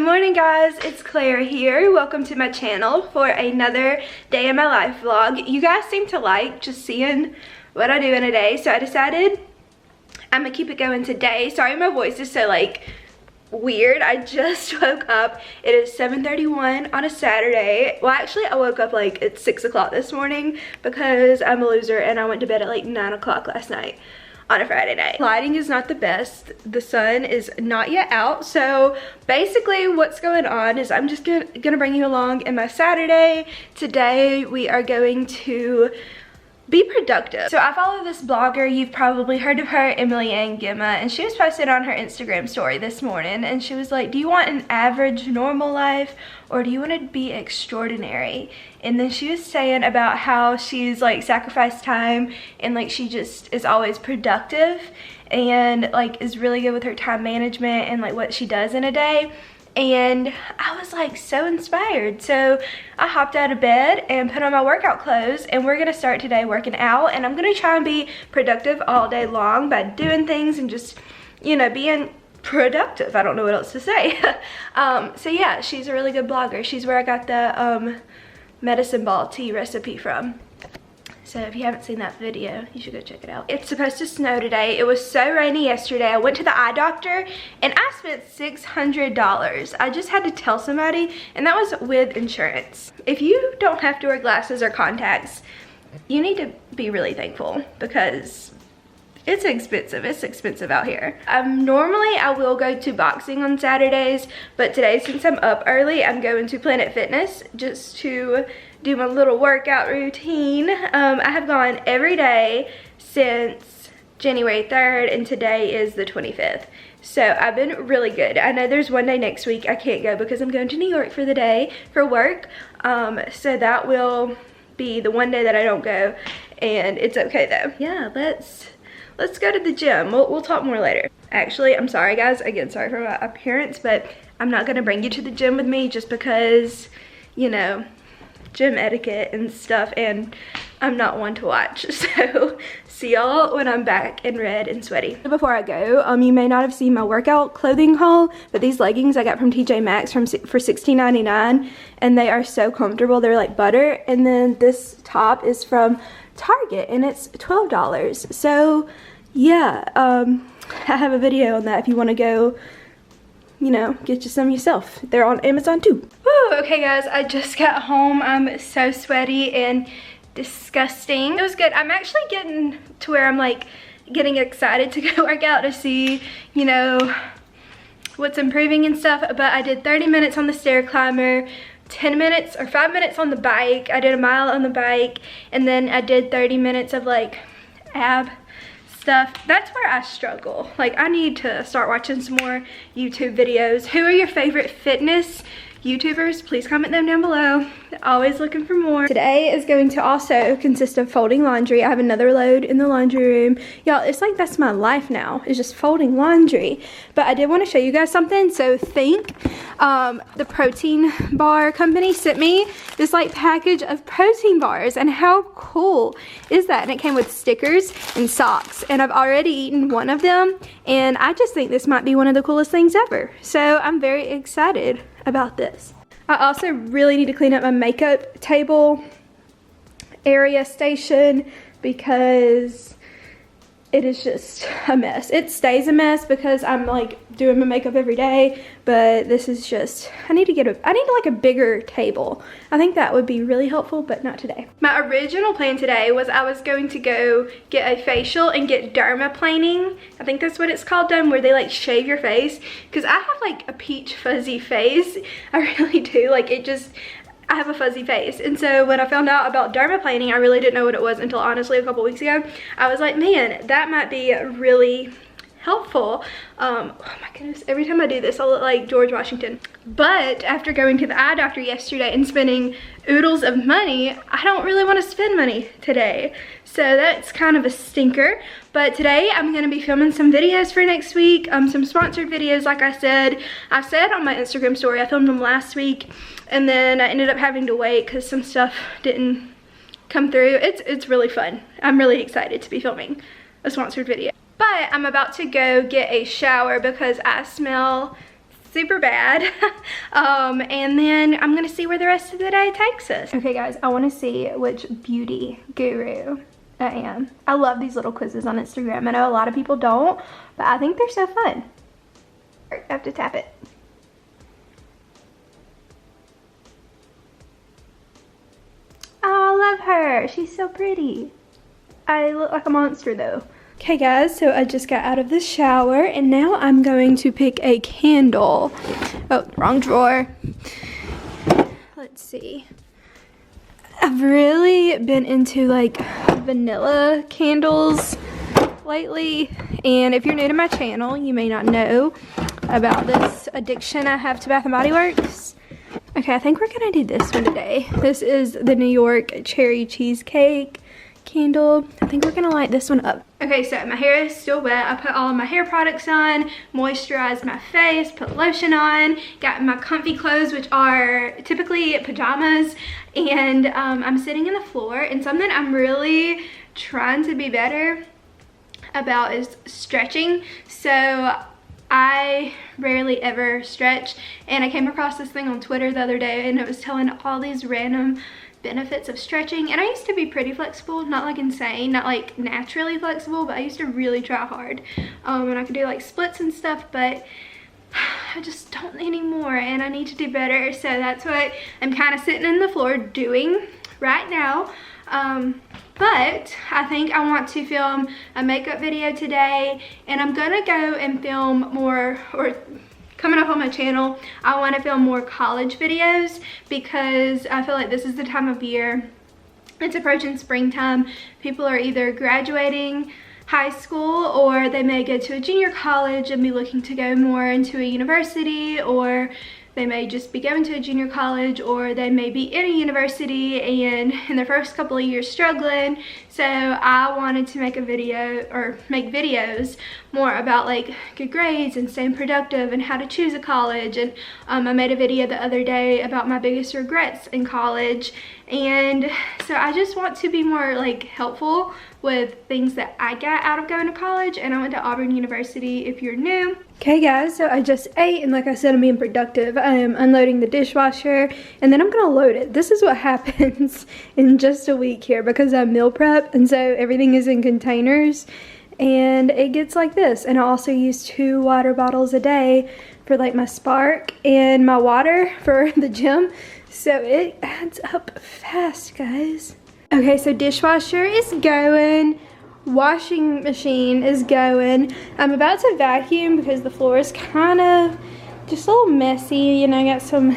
Good morning guys, it's Claire here. Welcome to my channel for another day in my life vlog. You guys seem to like just seeing what I do in a day, so I decided I'm gonna keep it going today. Sorry my voice is so like weird. I just woke up. It is 7:31 on a Saturday. Well, actually I woke up like at 6 o'clock this morning because I'm a loser and I went to bed at like 9 o'clock last night on a Friday night. Lighting is not the best. The sun is not yet out. So basically what's going on is I'm just gonna bring you along in my Saturday. Today we are going to be productive. So I follow this blogger, you've probably heard of her, Emily Ann Gemma, and she was posted on her Instagram story this morning and she was like, do you want an average normal life or do you want to be extraordinary? And then she was saying about how she's like sacrificed time and like she just is always productive and like is really good with her time management and like what she does in a day. And I was like so inspired, so I hopped out of bed and put on my workout clothes and we're gonna start today working out, and I'm gonna try and be productive all day long by doing things and just, you know, being productive. I don't know what else to say. So yeah, she's a really good blogger. She's where I got the medicine ball tea recipe from. So if you haven't seen that video, you should go check it out. It's supposed to snow today. It was so rainy yesterday. I went to the eye doctor and I spent $600. I just had to tell somebody, and that was with insurance. If you don't have to wear glasses or contacts, you need to be really thankful because it's expensive. It's expensive out here. Normally I will go to boxing on Saturdays, but today since I'm up early, I'm going to Planet Fitness just to do my little workout routine. I have gone every day since January 3rd and today is the 25th. So I've been really good. I know there's one day next week I can't go because I'm going to New York for the day for work. So that will be the one day that I don't go, and it's okay though. Yeah, let's go to the gym. We'll talk more later. Actually, I'm sorry guys, again, sorry for my appearance, but I'm not gonna bring you to the gym with me just because, you know, gym etiquette and stuff, and I'm not one to watch. So see y'all when I'm back and red and sweaty. Before I go, you may not have seen my workout clothing haul, but these leggings I got from TJ Maxx for $16.99, and they are so comfortable. They're like butter. And then this top is from Target and it's $12. So yeah, I have a video on that if you want to go, you know, get you some yourself. They're on Amazon too. Woo, okay guys, I just got home. I'm so sweaty and disgusting. It was good. I'm actually getting to where I'm like getting excited to go work out to see, you know, what's improving and stuff. But I did 30 minutes on the stair climber, 10 minutes or 5 minutes on the bike. I did a mile on the bike, and then I did 30 minutes of like ab stuff. That's where I struggle. Like I need to start watching some more YouTube videos. Who are your favorite fitness YouTubers? Please comment them down below. Always looking for more. Today is going to also consist of folding laundry. I have another load in the laundry room. Y'all, it's like that's my life now, is just folding laundry. But I did want to show you guys something. So Think, the protein bar company, sent me this like package of protein bars, and how cool is that? And it came with stickers and socks, and I've already eaten one of them, and I just think this might be one of the coolest things ever. So I'm very excited about this. I also really need to clean up my makeup table area station because it is just a mess. It stays a mess because I'm like doing my makeup every day, but this is just, I need like a bigger table. I think that would be really helpful, but not today. My original plan today was I was going to go get a facial and get dermaplaning. I think that's what it's called, done, where they like shave your face, because I have like a peach fuzzy face. I really do. Like it just, I have a fuzzy face, and so when I found out about dermaplaning, I really didn't know what it was until honestly a couple weeks ago. I was like, man, that might be really helpful. Oh my goodness, every time I do this I look like George Washington. But after going to the eye doctor yesterday and spending oodles of money, I don't really want to spend money today, so that's kind of a stinker. But today I'm going to be filming some videos for next week, some sponsored videos. Like I said on my Instagram story, I filmed them last week and then I ended up having to wait because some stuff didn't come through. It's really fun. I'm really excited to be filming a sponsored video. But I'm about to go get a shower because I smell super bad. And then I'm gonna see where the rest of the day takes us. Okay guys, I wanna see which beauty guru I am. I love these little quizzes on Instagram. I know a lot of people don't, but I think they're so fun. I have to tap it. Oh, I love her. She's so pretty. I look like a monster though. Okay guys, so I just got out of the shower and now I'm going to pick a candle. Oh, wrong drawer. Let's see. I've really been into like vanilla candles lately, and if you're new to my channel, you may not know about this addiction I have to Bath & Body Works. Okay, I think we're gonna do this one today. This is the New York cherry cheesecake candle. I think we're gonna light this one up. Okay, so my hair is still wet. I put all of my hair products on, moisturized my face, put lotion on, got my comfy clothes, which are typically pajamas, and I'm sitting in the floor, and something I'm really trying to be better about is stretching. So I rarely ever stretch, and I came across this thing on Twitter the other day, and it was telling all these random benefits of stretching. And I used to be pretty flexible, not like insane, not like naturally flexible, but I used to really try hard, and I could do like splits and stuff, but I just don't anymore, and I need to do better. So that's what I'm kind of sitting in the floor doing right now. But I think I want to film a makeup video today, and I'm gonna go and film more, or coming up on my channel, I want to film more college videos, because I feel like this is the time of year, it's approaching springtime. People are either graduating high school, or they may go to a junior college and be looking to go more into a university, or they may just be going to a junior college, or they may be in a university and in their first couple of years struggling. So I wanted to make a video, or make videos more about like good grades and staying productive and how to choose a college. And I made a video the other day about my biggest regrets in college. And so I just want to be more like helpful with things that I got out of going to college. And I went to Auburn University, if you're new. Okay guys, so I just ate, and like I said, I'm being productive. I am unloading the dishwasher, and then I'm gonna load it. This is what happens in just a week here, because I meal prep, and so everything is in containers, and it gets like this. And I also use 2 water bottles a day for like my Spark and my water for the gym, so it adds up fast, guys. Okay, so dishwasher is going. Washing machine is going. I'm about to vacuum because the floor is kind of just a little messy. You know, I got some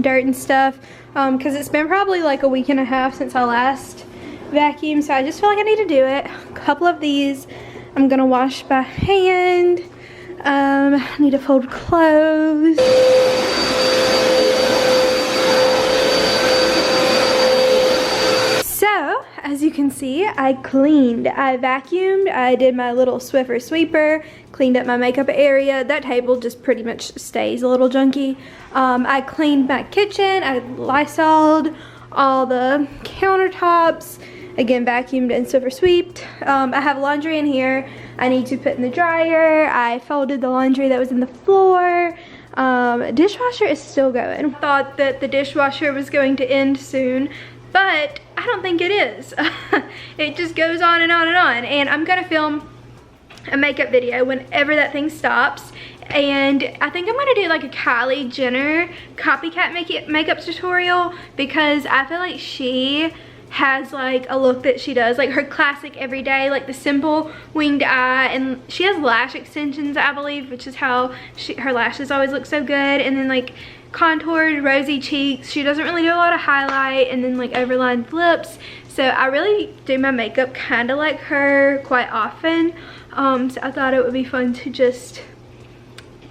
dirt and stuff, because it's been probably like a week and a half since I last vacuumed, so I just feel like I need to do it. A couple of these I'm gonna wash by hand. I need to fold clothes. So, as you can see, I cleaned, I vacuumed, I did my little Swiffer sweeper, cleaned up my makeup area. That table just pretty much stays a little junky. I cleaned my kitchen, I Lysoled all the countertops, again vacuumed and Swiffer sweeped. I have laundry in here I need to put in the dryer. I folded the laundry that was in the floor. Dishwasher is still going. Thought that the dishwasher was going to end soon, but I don't think it is. It just goes on and on and on. And I'm gonna film a makeup video whenever that thing stops. And I think I'm gonna do like a Kylie Jenner copycat makeup tutorial, because I feel like she has like a look that she does, like her classic everyday, like the simple winged eye, and she has lash extensions, I believe, which is how her lashes always look so good, and then like contoured rosy cheeks. She doesn't really do a lot of highlight, and then like overlined lips. So I really do my makeup kind of like her quite often. So I thought it would be fun to just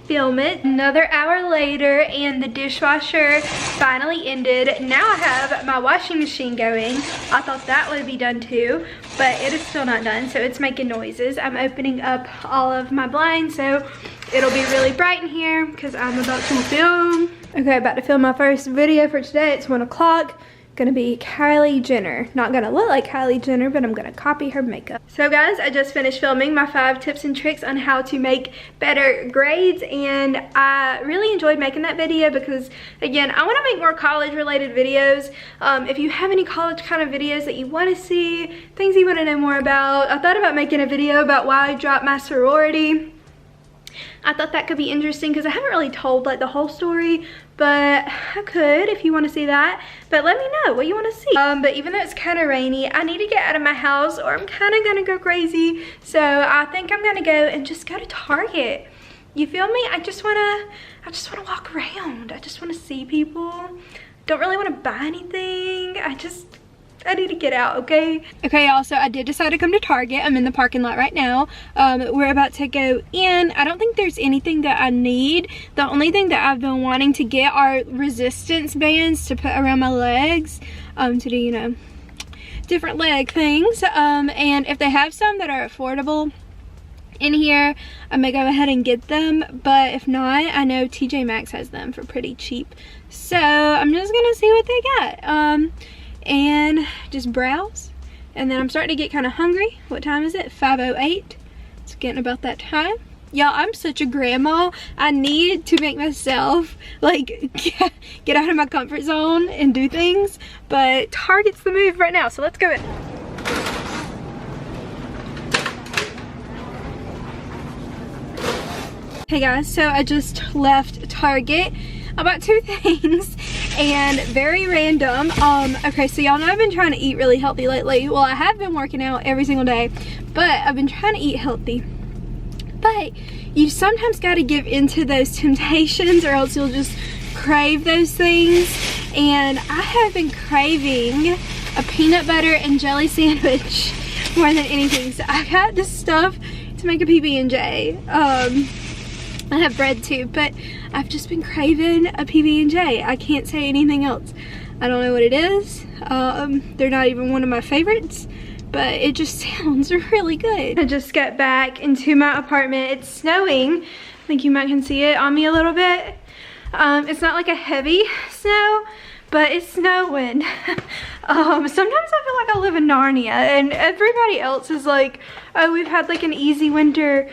film it. Another hour later, and the dishwasher finally ended. Now I have my washing machine going. I thought that would be done too, but it is still not done, so it's making noises. I'm opening up all of my blinds so it'll be really bright in here because I'm about to film. Okay, about to film my first video for today. It's 1 o'clock. Gonna be Kylie Jenner. Not gonna look like Kylie Jenner, but I'm gonna copy her makeup. So guys, I just finished filming my 5 tips and tricks on how to make better grades, and I really enjoyed making that video because, again, I wanna make more college related videos. If you have any college kind of videos that you wanna see, things you wanna know more about, I thought about making a video about why I dropped my sorority. I thought that could be interesting because I haven't really told like the whole story, but I could if you want to see that. But let me know what you want to see. But even though it's kind of rainy, I need to get out of my house or I'm kind of gonna go crazy. So I think I'm gonna go and just go to Target. You feel me? I just wanna walk around. I just wanna see people. Don't really want to buy anything. I need to get out, okay? Okay, y'all, so I did decide to come to Target. I'm in the parking lot right now. We're about to go in. I don't think there's anything that I need. The only thing that I've been wanting to get are resistance bands to put around my legs, to do, you know, different leg things. And if they have some that are affordable in here, I may go ahead and get them. But if not, I know TJ Maxx has them for pretty cheap. So I'm just gonna see what they got. And just browse. And then I'm starting to get kind of hungry. What time is it? 5:08. It's getting about that time. Y'all, I'm such a grandma. I need to make myself like get out of my comfort zone and do things, but Target's the move right now, so let's go in. Hey guys, so I just left Target. I bought 2 things and very random. Okay, so y'all know I've been trying to eat really healthy lately. Well, I have been working out every single day, but I've been trying to eat healthy. But you sometimes got to give into those temptations or else you'll just crave those things. And I have been craving a peanut butter and jelly sandwich more than anything. So I got this stuff to make a PB&J. I have bread too, but I've just been craving a PB&J. I can't say anything else. I don't know what it is. They're not even one of my favorites, but it just sounds really good. I just got back into my apartment. It's snowing. I think you might can see it on me a little bit. It's not like a heavy snow, but it's snowing. Sometimes I feel like I live in Narnia and everybody else is like, oh, we've had like an easy winter.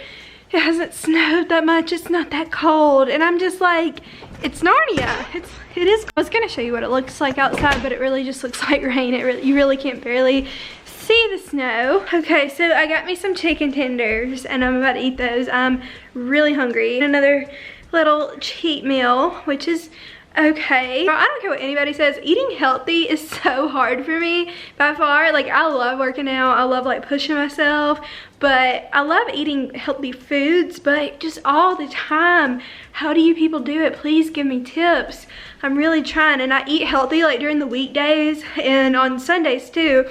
It hasn't snowed that much, it's not that cold. And I'm just like, it's Narnia. It is. I was gonna show you what it looks like outside, but it really just looks like rain. You really can't barely see the snow. Okay, so I got me some chicken tenders and I'm about to eat those. I'm really hungry. Another little cheat meal, which is okay. I don't care what anybody says, eating healthy is so hard for me by far. Like, I love working out, I love like pushing myself, but I love eating healthy foods, but just all the time, how do you people do it? Please give me tips. I'm really trying, and I eat healthy like during the weekdays and on Sundays too,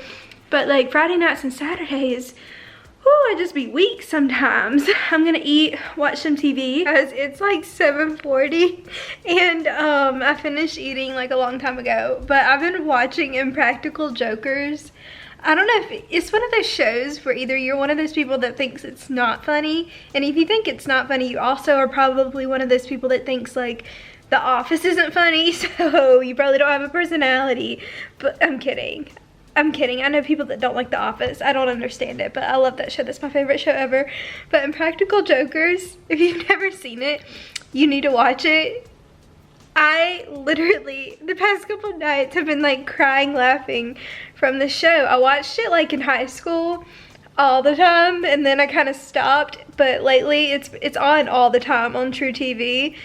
but like Friday nights and Saturdays, I just be weak sometimes. I'm gonna eat, watch some TV, because it's like 7:40 and I finished eating like a long time ago, but I've been watching Impractical Jokers. I don't know if it's one of those shows where either you're one of those people that thinks it's not funny, and if you think it's not funny, you also are probably one of those people that thinks like The Office isn't funny, so you probably don't have a personality. But I'm kidding. I'm kidding. I know people that don't like The Office. I don't understand it, but I love that show. That's my favorite show ever. But Impractical Jokers, if you've never seen it, you need to watch it. I literally, the past couple of nights, have been like crying, laughing from the show. I watched it like in high school all the time, and then I kind of stopped. But lately, it's on all the time on True TV.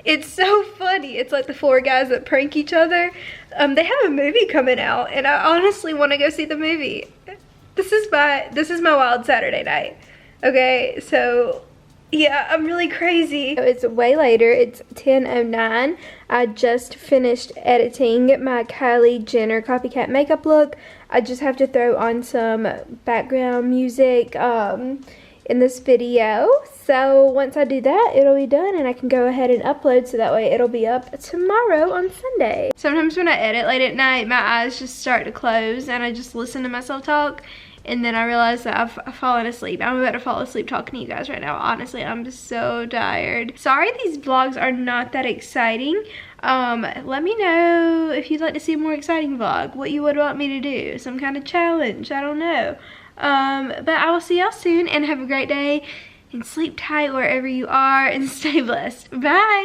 It's so funny. It's like the 4 guys that prank each other. They have a movie coming out, and I honestly want to go see the movie. This is my wild Saturday night. Okay, so yeah, I'm really crazy. It's way later. It's 10:09. I just finished editing my Kylie Jenner copycat makeup look. I just have to throw on some background music in this video. So once I do that, it'll be done and I can go ahead and upload, so that way it'll be up tomorrow on Sunday. Sometimes when I edit late at night, my eyes just start to close and I just listen to myself talk, and then I realized that I've fallen asleep. I'm about to fall asleep talking to you guys right now. Honestly, I'm just so tired. Sorry these vlogs are not that exciting. Let me know if you'd like to see a more exciting vlog, what you would want me to do, some kind of challenge, I don't know. But I will see y'all soon, and have a great day, and sleep tight wherever you are, and stay blessed. Bye.